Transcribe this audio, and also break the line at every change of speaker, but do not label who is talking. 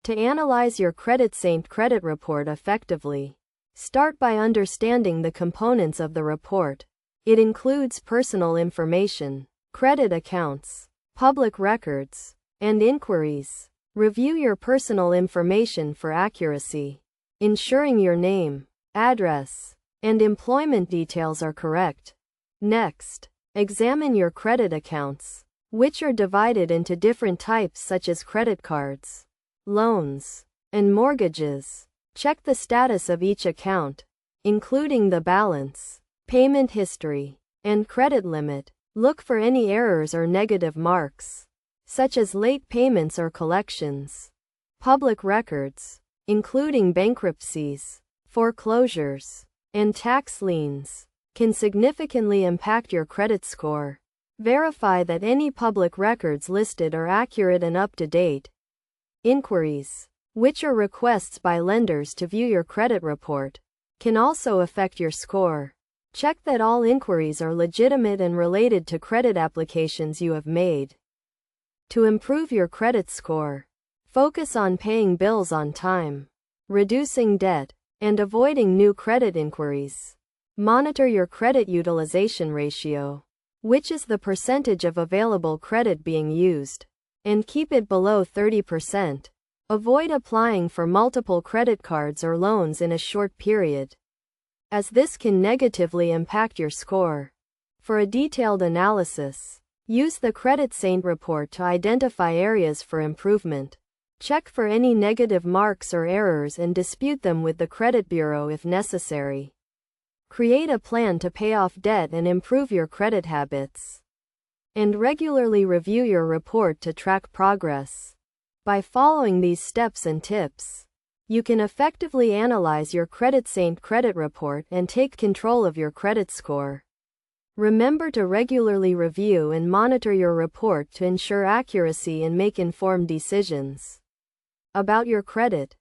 To analyze your CreditSaint credit report effectively, start by understanding the components of the report. It includes personal information, credit accounts, public records, and inquiries. Review your personal information for accuracy, ensuring your name, address, and employment details are correct. Next, examine your credit accounts, which are divided into different types such as credit cards, loans, and mortgages. Check the status of each account, including the balance, payment history, and credit limit. Look for any errors or negative marks, such as late payments or collections. Public records, including bankruptcies, foreclosures, and tax liens, can significantly impact your credit score. Verify that any public records listed are accurate and up to date. Inquiries, which are requests by lenders to view your credit report, can also affect your score. Check that all inquiries are legitimate and related to credit applications you have made. To improve your credit score, focus on paying bills on time, reducing debt, and avoiding new credit inquiries. Monitor your credit utilization ratio, which is the percentage of available credit being used, and keep it below 30%. Avoid applying for multiple credit cards or loans in a short period, as this can negatively impact your score. For a detailed analysis, use the CreditSaint report to identify areas for improvement. Check for any negative marks or errors and dispute them with the credit bureau if necessary. Create a plan to pay off debt and improve your credit habits. And regularly review your report to track progress. By following these steps and tips, you can effectively analyze your CreditSaint credit report and take control of your credit score. Remember to regularly review and monitor your report to ensure accuracy and make informed decisions about your credit.